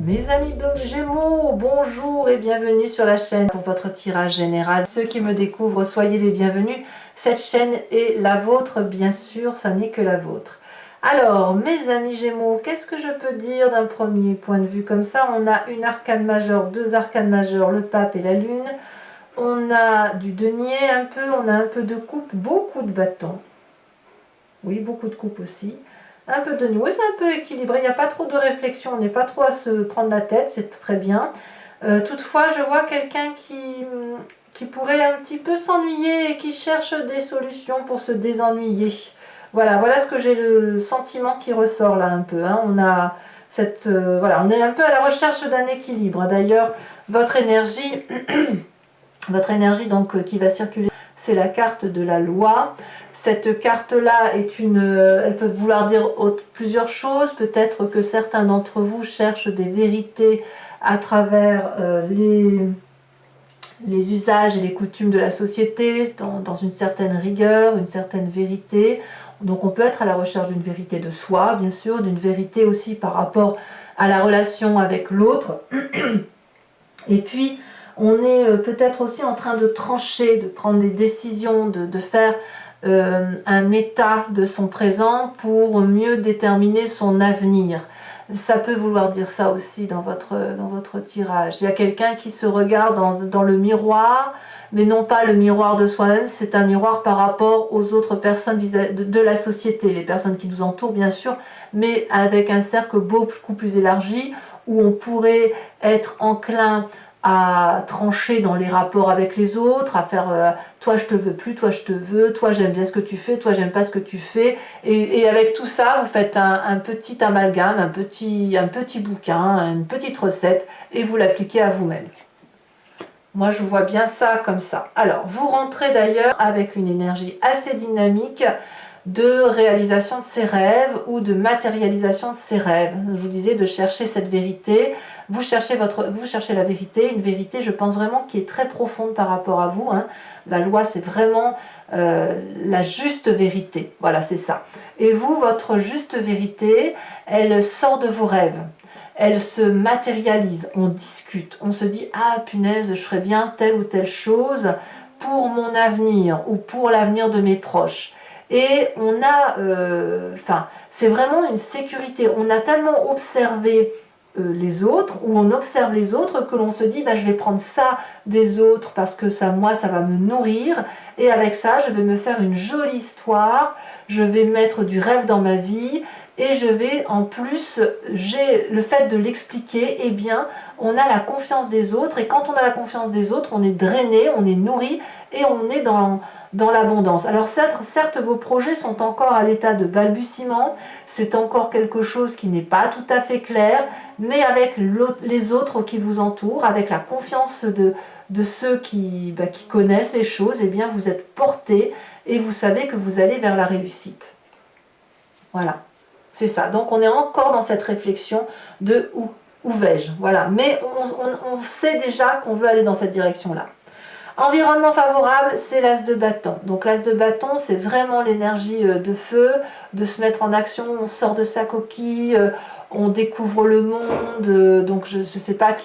Mes amis Gémeaux, bonjour et bienvenue sur la chaîne pour votre tirage général. Ceux qui me découvrent, soyez les bienvenus. Cette chaîne est la vôtre, bien sûr, ça n'est que la vôtre. Alors, mes amis Gémeaux, qu'est-ce que je peux dire d'un premier point de vue comme ça? On a une arcane majeure, deux arcanes majeures, le pape et la lune. On a du denier un peu, on a un peu de coupe, beaucoup de bâtons. Oui, beaucoup de coupe aussi. Un peu de nouveau, c'est un peu équilibré, il n'y a pas trop de réflexion, on n'est pas trop à se prendre la tête, c'est très bien. Toutefois, je vois quelqu'un qui pourrait un petit peu s'ennuyer et qui cherche des solutions pour se désennuyer. Voilà ce que j'ai le sentiment qui ressort là un peu. Hein. On a cette, voilà, on est un peu à la recherche d'un équilibre. D'ailleurs, votre énergie donc qui va circuler, c'est la carte de la loi. Cette carte-là est elle peut vouloir dire plusieurs choses. Peut-être que certains d'entre vous cherchent des vérités à travers les usages et les coutumes de la société, dans une certaine rigueur, une certaine vérité. Donc on peut être à la recherche d'une vérité de soi, bien sûr, d'une vérité aussi par rapport à la relation avec l'autre. Et puis, on est peut-être aussi en train de trancher, de prendre des décisions, de faire un état de son présent pour mieux déterminer son avenir. Ça peut vouloir dire ça aussi dans votre tirage. Il y a quelqu'un qui se regarde dans le miroir, mais non pas le miroir de soi-même, c'est un miroir par rapport aux autres personnes de la société, les personnes qui nous entourent bien sûr, mais avec un cercle beaucoup plus élargi, où on pourrait être enclin à trancher dans les rapports avec les autres, à faire toi je te veux plus, toi je te veux, toi j'aime bien ce que tu fais, toi j'aime pas ce que tu fais, et avec tout ça vous faites un petit amalgame, un petit bouquin, une petite recette, et vous l'appliquez à vous-même. Moi je vois bien ça comme ça. Alors vous rentrez d'ailleurs avec une énergie assez dynamique de réalisation de ses rêves ou de matérialisation de ses rêves. Je vous disais de chercher cette vérité. Vous cherchez la vérité, une vérité, je pense vraiment, qui est très profonde par rapport à vous. Hein. La loi, c'est vraiment la juste vérité. Voilà, c'est ça. Et vous, votre juste vérité, elle sort de vos rêves. Elle se matérialise. On discute. On se dit, ah punaise, je ferais bien telle ou telle chose pour mon avenir ou pour l'avenir de mes proches. Et on a, c'est vraiment une sécurité. On a tellement observé les autres, ou on observe les autres, que l'on se dit, bah, je vais prendre ça des autres parce que ça, moi, ça va me nourrir. Et avec ça, je vais me faire une jolie histoire. Je vais mettre du rêve dans ma vie. Et je vais, en plus, j'ai le fait de l'expliquer, eh bien, on a la confiance des autres. Et quand on a la confiance des autres, on est drainé, on est nourri et on est dans l'abondance. Alors certes, vos projets sont encore à l'état de balbutiement, c'est encore quelque chose qui n'est pas tout à fait clair, mais avec les autres qui vous entourent, avec la confiance de ceux qui connaissent les choses, eh bien vous êtes porté et vous savez que vous allez vers la réussite. Voilà, c'est ça. Donc on est encore dans cette réflexion de où vais-je, voilà. Mais on sait déjà qu'on veut aller dans cette direction-là. Environnement favorable, c'est l'as de bâton. Donc l'as de bâton, c'est vraiment l'énergie de feu, de se mettre en action, on sort de sa coquille, on découvre le monde, donc je ne sais pas,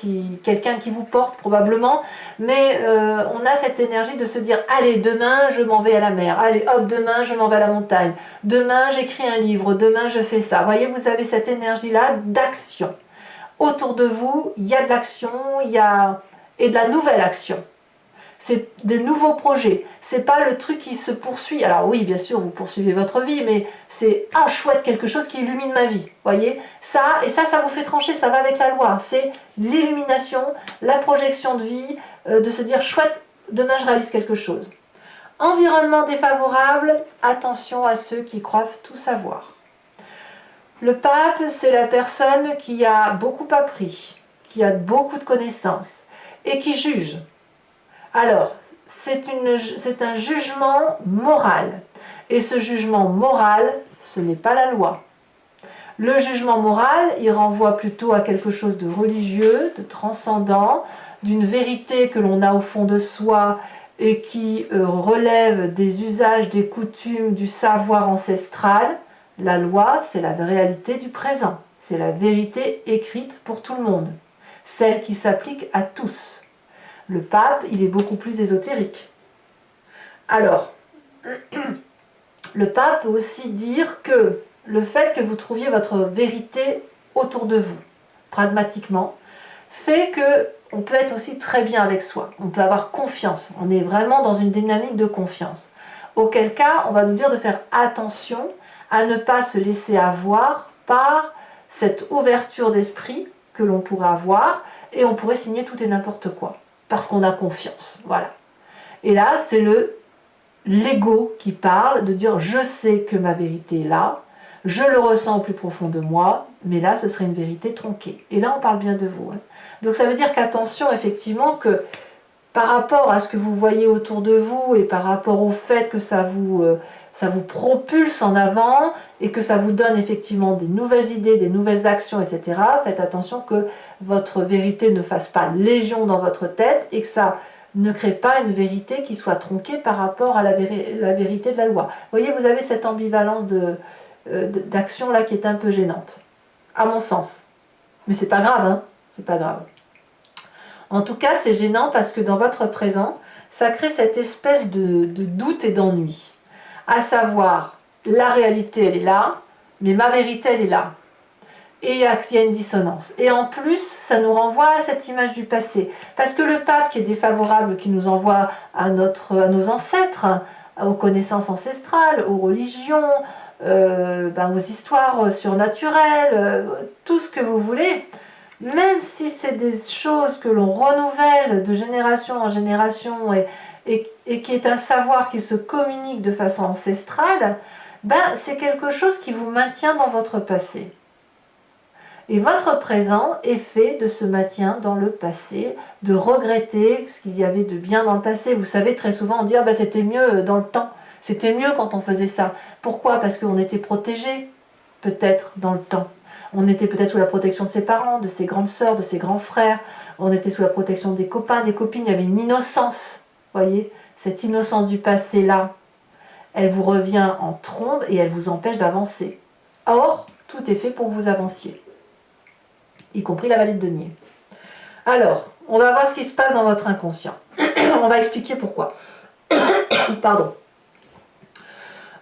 quelqu'un qui vous porte probablement, mais on a cette énergie de se dire, allez, demain je m'en vais à la mer, allez hop, demain je m'en vais à la montagne, demain j'écris un livre, demain je fais ça. Vous voyez, vous avez cette énergie-là d'action. Autour de vous, il y a de l'action, et de la nouvelle action. C'est des nouveaux projets, c'est pas le truc qui se poursuit. Alors oui, bien sûr, vous poursuivez votre vie, mais c'est ah chouette, quelque chose qui illumine ma vie. Voyez, ça vous fait trancher, ça va avec la loi. C'est l'illumination, la projection de vie, de se dire chouette, demain je réalise quelque chose. Environnement défavorable, attention à ceux qui croient tout savoir. Le pape, c'est la personne qui a beaucoup appris, qui a beaucoup de connaissances et qui juge. Alors, c'est un jugement moral. Et ce jugement moral, ce n'est pas la loi. Le jugement moral, il renvoie plutôt à quelque chose de religieux, de transcendant, d'une vérité que l'on a au fond de soi et qui relève des usages, des coutumes, du savoir ancestral. La loi, c'est la réalité du présent. c'est la vérité écrite pour tout le monde, celle qui s'applique à tous. Le pape, il est beaucoup plus ésotérique. Alors, le pape peut aussi dire que le fait que vous trouviez votre vérité autour de vous, pragmatiquement, fait que on peut être aussi très bien avec soi. On peut avoir confiance. On est vraiment dans une dynamique de confiance. Auquel cas, on va nous dire de faire attention à ne pas se laisser avoir par cette ouverture d'esprit que l'on pourrait avoir et on pourrait signer tout et n'importe quoi parce qu'on a confiance. Voilà. Et là, c'est l'ego qui parle, de dire je sais que ma vérité est là, je le ressens au plus profond de moi, mais là, ce serait une vérité tronquée. Et là, on parle bien de vous. Hein. Donc ça veut dire qu'attention, effectivement, que par rapport à ce que vous voyez autour de vous et par rapport au fait que ça vous propulse en avant et que ça vous donne effectivement des nouvelles idées, des nouvelles actions, etc., faites attention que votre vérité ne fasse pas légion dans votre tête et que ça ne crée pas une vérité qui soit tronquée par rapport à la vérité de la loi. Vous voyez, vous avez cette ambivalence d'action là qui est un peu gênante, à mon sens. Mais c'est pas grave, hein, c'est pas grave. En tout cas, c'est gênant parce que dans votre présent, ça crée cette espèce de doute et d'ennui. À savoir, la réalité, elle est là, mais ma vérité, elle est là. Et il y a une dissonance. Et en plus, ça nous renvoie à cette image du passé. Parce que le pape qui est défavorable, qui nous envoie à nos ancêtres, aux connaissances ancestrales, aux religions, aux histoires surnaturelles, tout ce que vous voulez, même si c'est des choses que l'on renouvelle de génération en génération et qui est un savoir qui se communique de façon ancestrale, c'est quelque chose qui vous maintient dans votre passé. Et votre présent est fait de ce maintien dans le passé, de regretter ce qu'il y avait de bien dans le passé. Vous savez, très souvent on dit « c'était mieux dans le temps, c'était mieux quand on faisait ça ». Pourquoi? Parce qu'on était protégé, peut-être, dans le temps. On était peut-être sous la protection de ses parents, de ses grandes sœurs, de ses grands frères. On était sous la protection des copains, des copines. Il y avait une innocence. Voyez, cette innocence du passé-là, elle vous revient en trombe et elle vous empêche d'avancer. Or, tout est fait pour que vous avanciez, y compris la vallée de Denier. Alors, on va voir ce qui se passe dans votre inconscient. On va expliquer pourquoi. Pardon.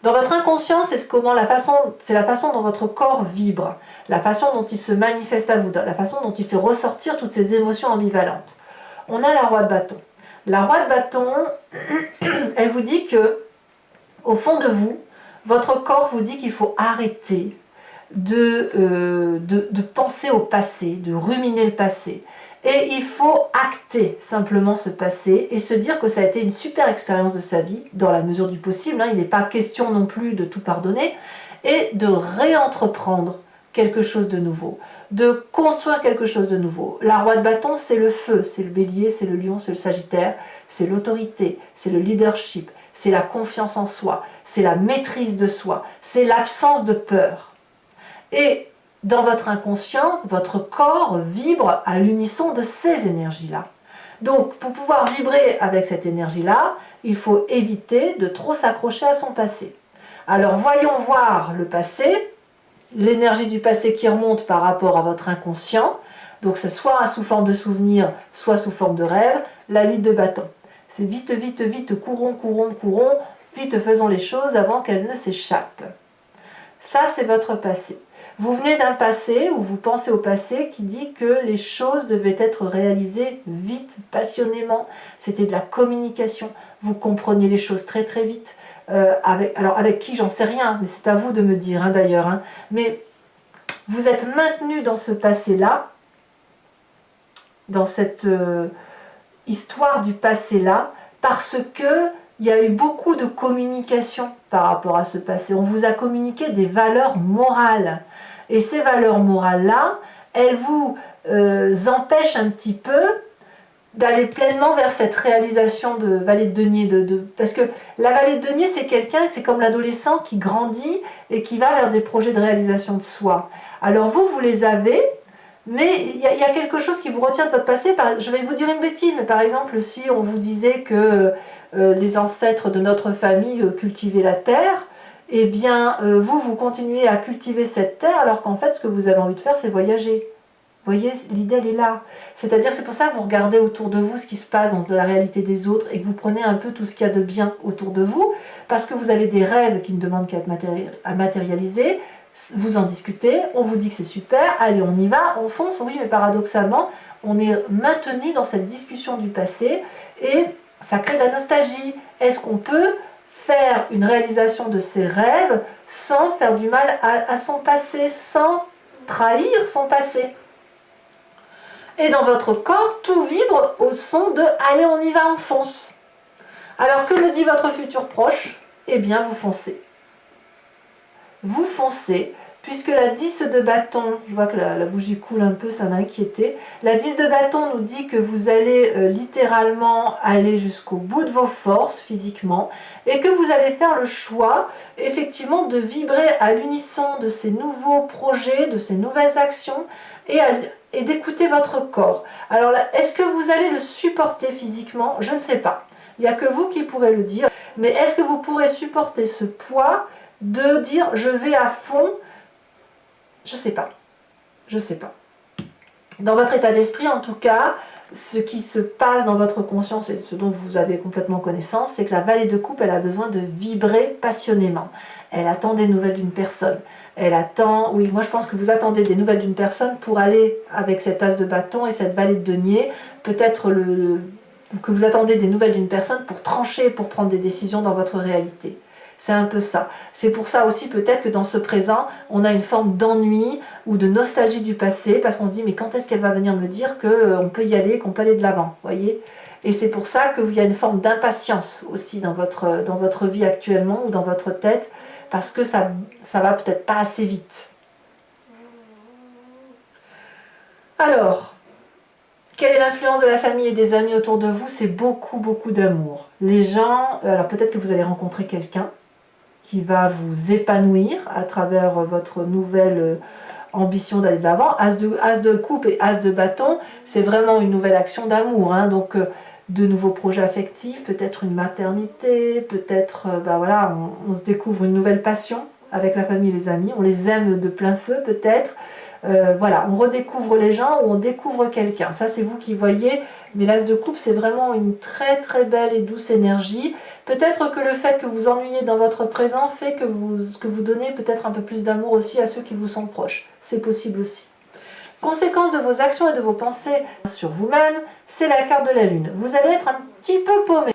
Dans votre inconscient, c'est la façon dont votre corps vibre, la façon dont il se manifeste à vous, la façon dont il fait ressortir toutes ces émotions ambivalentes. On a la roi de bâton. La roi de bâton, elle vous dit que, au fond de vous, votre corps vous dit qu'il faut arrêter de penser au passé, de ruminer le passé. Et il faut acter simplement ce passé et se dire que ça a été une super expérience de sa vie, dans la mesure du possible, hein, il n'est pas question non plus de tout pardonner, et de réentreprendre quelque chose de nouveau, de construire quelque chose de nouveau. La roi de bâton, c'est le feu, c'est le bélier, c'est le lion, c'est le sagittaire, c'est l'autorité, c'est le leadership, c'est la confiance en soi, c'est la maîtrise de soi, c'est l'absence de peur. Et dans votre inconscient, votre corps vibre à l'unisson de ces énergies-là. Donc, pour pouvoir vibrer avec cette énergie-là, il faut éviter de trop s'accrocher à son passé. Alors, voyons voir le passé, l'énergie du passé qui remonte par rapport à votre inconscient. Donc, c'est soit sous forme de souvenir, soit sous forme de rêve, la vie de bâton. C'est vite, vite, vite, courons, courons, courons, vite faisons les choses avant qu'elles ne s'échappent. Ça, c'est votre passé. Vous venez d'un passé, ou vous pensez au passé, qui dit que les choses devaient être réalisées vite, passionnément. C'était de la communication. Vous compreniez les choses très très vite. Alors avec qui, j'en sais rien, mais c'est à vous de me dire, hein, d'ailleurs. Hein. Mais vous êtes maintenu dans ce passé-là, dans cette histoire du passé-là, parce que il y a eu beaucoup de communication par rapport à ce passé. On vous a communiqué des valeurs morales. Et ces valeurs morales-là, elles vous empêchent un petit peu d'aller pleinement vers cette réalisation de vallée de denier. Parce que la vallée de denier, c'est quelqu'un, c'est comme l'adolescent qui grandit et qui va vers des projets de réalisation de soi. Alors vous les avez, mais il y a quelque chose qui vous retient de votre passé. Je vais vous dire une bêtise, mais par exemple, si on vous disait que les ancêtres de notre famille cultivaient la terre, eh bien, vous continuez à cultiver cette terre, alors qu'en fait, ce que vous avez envie de faire, c'est voyager. Vous voyez, l'idée, elle est là. C'est-à-dire, c'est pour ça que vous regardez autour de vous ce qui se passe dans la réalité des autres et que vous prenez un peu tout ce qu'il y a de bien autour de vous, parce que vous avez des rêves qui ne demandent qu'à être matérialiser, vous en discutez, on vous dit que c'est super, allez, on y va, on fonce, oui, mais paradoxalement, on est maintenu dans cette discussion du passé et ça crée de la nostalgie. Est-ce qu'on peut faire une réalisation de ses rêves sans faire du mal à son passé, sans trahir son passé? Et dans votre corps, tout vibre au son de « allez, on y va, on fonce ». Alors que me dit votre futur proche? Eh bien, vous foncez. Vous foncez, puisque la 10 de bâton, je vois que la bougie coule un peu, ça m'a inquiété. La 10 de bâton nous dit que vous allez littéralement aller jusqu'au bout de vos forces physiquement et que vous allez faire le choix effectivement de vibrer à l'unisson de ces nouveaux projets, de ces nouvelles actions et d'écouter votre corps. Alors est-ce que vous allez le supporter physiquement? Je ne sais pas. Il n'y a que vous qui pourrez le dire. Mais est-ce que vous pourrez supporter ce poids de dire je vais à fond? Je ne sais pas. Je ne sais pas. Dans votre état d'esprit, en tout cas, ce qui se passe dans votre conscience et ce dont vous avez complètement connaissance, c'est que la vallée de coupe, elle a besoin de vibrer passionnément. Elle attend des nouvelles d'une personne. Elle attend, oui, moi je pense que vous attendez des nouvelles d'une personne pour aller avec cet as de bâton et cette vallée de denier, peut-être que vous attendez des nouvelles d'une personne pour trancher, pour prendre des décisions dans votre réalité. C'est un peu ça. C'est pour ça aussi peut-être que dans ce présent, on a une forme d'ennui ou de nostalgie du passé, parce qu'on se dit mais quand est-ce qu'elle va venir me dire qu'on peut y aller, qu'on peut aller de l'avant, voyez? Et c'est pour ça qu'il y a une forme d'impatience aussi dans votre vie actuellement ou dans votre tête, parce que ça va peut-être pas assez vite. Alors, quelle est l'influence de la famille et des amis autour de vous? C'est beaucoup, beaucoup d'amour. Les gens, alors peut-être que vous allez rencontrer quelqu'un qui va vous épanouir à travers votre nouvelle ambition d'aller de l'avant. As de coupe et as de bâton, c'est vraiment une nouvelle action d'amour. Hein. Donc, de nouveaux projets affectifs, peut-être une maternité, peut-être, voilà, on se découvre une nouvelle passion avec la famille et les amis. On les aime de plein feu, peut-être. Voilà, on redécouvre les gens ou on découvre quelqu'un. Ça, c'est vous qui voyez. Mais l'as de coupe, c'est vraiment une très très belle et douce énergie. Peut-être que le fait que vous ennuyez dans votre présent fait que vous donnez peut-être un peu plus d'amour aussi à ceux qui vous sont proches. C'est possible aussi. Conséquence de vos actions et de vos pensées sur vous-même, c'est la carte de la lune. Vous allez être un petit peu paumé.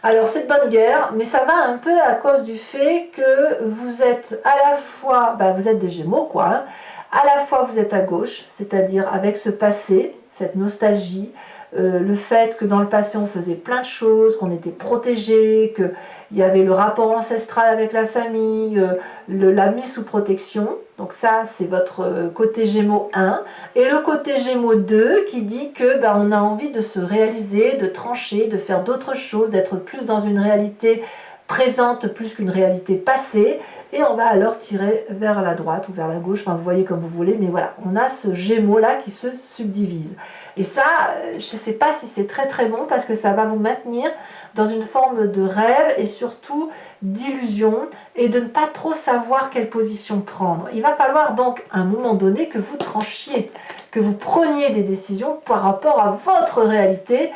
Alors c'est de bonne guerre, mais ça va un peu à cause du fait que vous êtes à la fois, vous êtes des Gémeaux quoi, hein, à la fois vous êtes à gauche, c'est-à-dire avec ce passé, cette nostalgie, le fait que dans le passé on faisait plein de choses, qu'on était protégé, qu'il y avait le rapport ancestral avec la famille, la mise sous protection. Donc ça c'est votre côté Gémeaux 1. Et le côté Gémeaux 2 qui dit que on a envie de se réaliser, de trancher, de faire d'autres choses, d'être plus dans une réalité présente plus qu'une réalité passée. Et on va alors tirer vers la droite ou vers la gauche, enfin vous voyez comme vous voulez, mais voilà, on a ce Gémeaux là qui se subdivise. Et ça, je ne sais pas si c'est très très bon parce que ça va vous maintenir dans une forme de rêve et surtout d'illusion et de ne pas trop savoir quelle position prendre. Il va falloir donc à un moment donné que vous tranchiez, que vous preniez des décisions par rapport à votre réalité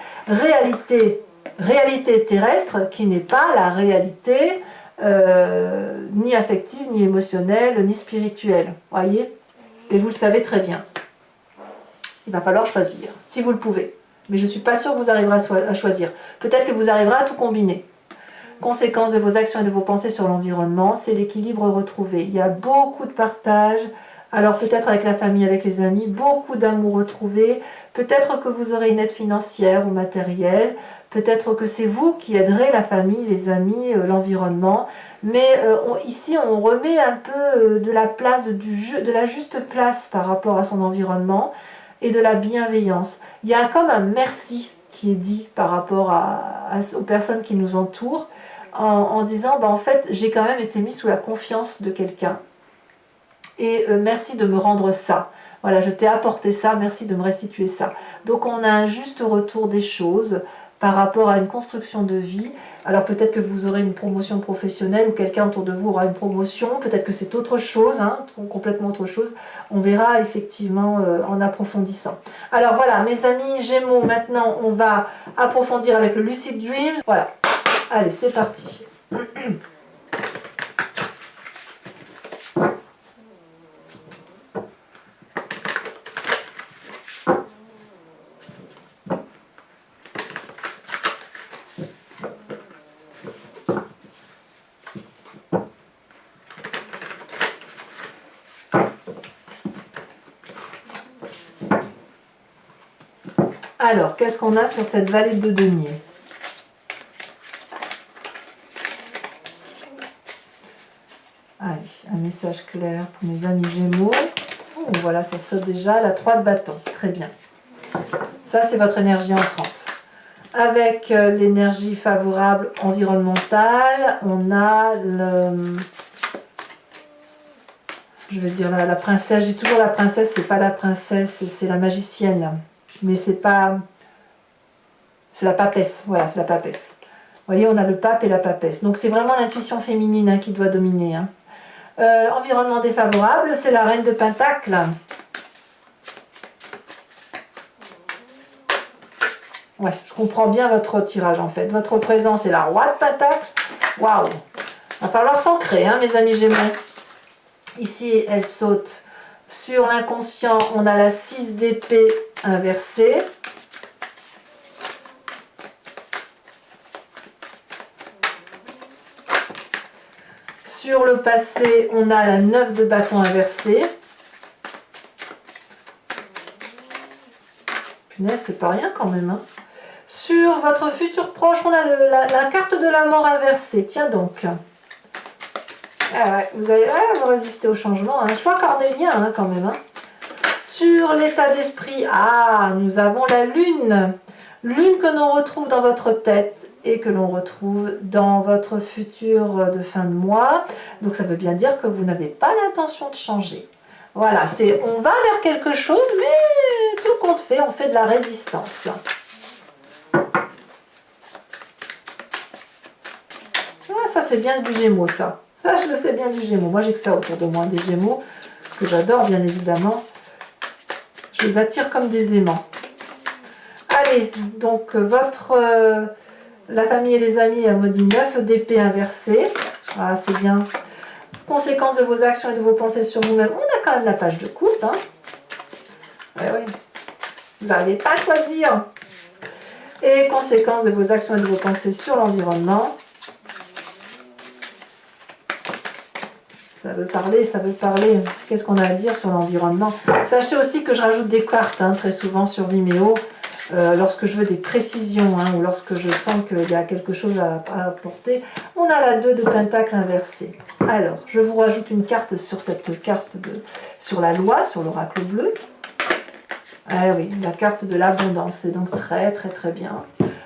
terrestre qui n'est pas la réalité ni affective, ni émotionnelle, ni spirituelle. Voyez? Et vous le savez très bien. Il va falloir choisir, si vous le pouvez. Mais je ne suis pas sûre que vous arriverez à choisir. Peut-être que vous arriverez à tout combiner. Conséquence de vos actions et de vos pensées sur l'environnement, c'est l'équilibre retrouvé. Il y a beaucoup de partage, alors peut-être avec la famille, avec les amis, beaucoup d'amour retrouvé. Peut-être que vous aurez une aide financière ou matérielle. Peut-être que c'est vous qui aiderez la famille, les amis, l'environnement. Mais ici, on remet un peu de la place, de la juste place par rapport à son environnement et de la bienveillance. Il y a comme un merci qui est dit par rapport aux personnes qui nous entourent en disant en fait j'ai quand même été mis sous la confiance de quelqu'un et merci de me rendre ça. Voilà, je t'ai apporté ça, merci de me restituer ça. Donc on a un juste retour des choses par rapport à une construction de vie. Alors peut-être que vous aurez une promotion professionnelle ou quelqu'un autour de vous aura une promotion, peut-être que c'est autre chose, hein, complètement autre chose. On verra effectivement en approfondissant. Alors voilà, mes amis Gémeaux, maintenant on va approfondir avec le Lucid Dreams. Voilà, allez, c'est parti. Alors, qu'est-ce qu'on a sur cette vallée de denier? Allez, un message clair pour mes amis Gémeaux. Oh, voilà, ça saute déjà. La 3 de bâton. Très bien. Ça, c'est votre énergie entrante. Avec l'énergie favorable environnementale, on a le... Je vais dire la princesse. J'ai toujours la princesse, c'est pas la princesse, c'est la magicienne. Mais c'est pas... C'est la papesse. Voilà, c'est la papesse. Vous voyez, on a le pape et la papesse. Donc c'est vraiment l'intuition féminine hein, qui doit dominer. Hein. Environnement défavorable, c'est la reine de Pentacle. Ouais, je comprends bien votre tirage en fait. Votre présence c'est la roi de Pentacle. Waouh! Va falloir s'ancrer, hein, mes amis Gémeaux. Ici, elle saute sur l'inconscient. On a la 6 d'épée inversée. Sur le passé, on a la 9 de bâton inversée. Punaise, c'est pas rien quand même. Hein. Sur votre futur proche, on a la carte de la mort inversée. Tiens donc. Ah ouais, vous allez vous résister au changement. Hein. Choix cornélien hein, quand même. Hein. Sur l'état d'esprit, nous avons la lune. Lune que l'on retrouve dans votre tête et que l'on retrouve dans votre futur de fin de mois. Donc ça veut bien dire que vous n'avez pas l'intention de changer. Voilà, on va vers quelque chose, mais tout compte fait, on fait de la résistance. Ça c'est bien du Gémeaux, ça. Ça, je le sais bien du Gémeaux. Moi, j'ai que ça autour de moi, des Gémeaux, que j'adore, bien évidemment. Je les attire comme des aimants. Allez, donc la famille et les amis, elle me dit 9 d'épée inversée. Voilà, c'est bien. Conséquences de vos actions et de vos pensées sur vous-même. On a quand même la page de coupe. Hein. Ouais. Vous n'arrivez pas à choisir. Et conséquences de vos actions et de vos pensées sur l'environnement. Ça veut parler, ça veut parler. Qu'est-ce qu'on a à dire sur l'environnement? Sachez aussi que je rajoute des cartes hein, très souvent sur Vimeo lorsque je veux des précisions hein, ou lorsque je sens qu'il y a quelque chose à apporter. On a la 2 de Pentacle inversée. Alors, je vous rajoute une carte sur cette carte sur la loi, sur l'oracle bleu. Ah oui, la carte de l'abondance, c'est donc très très très bien.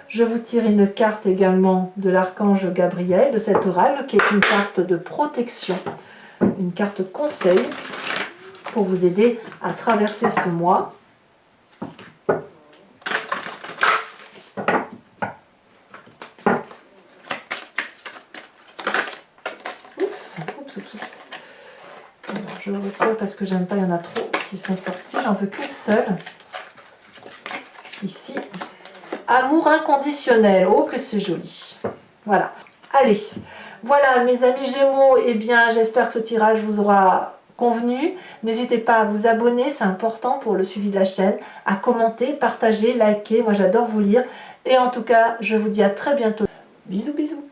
Je vous tire une carte également de l'archange Gabriel, de cet oracle, qui est une carte de protection. Une carte conseil pour vous aider à traverser ce mois. Oups. Alors, je retire parce que j'aime pas, il y en a trop qui sont sortis. J'en veux qu'une seule. Ici. Amour inconditionnel. Oh, que c'est joli. Voilà. Allez. Voilà mes amis Gémeaux, eh bien j'espère que ce tirage vous aura convenu. N'hésitez pas à vous abonner, c'est important pour le suivi de la chaîne, à commenter, partager, liker, moi j'adore vous lire. Et en tout cas, je vous dis à très bientôt. Bisous bisous.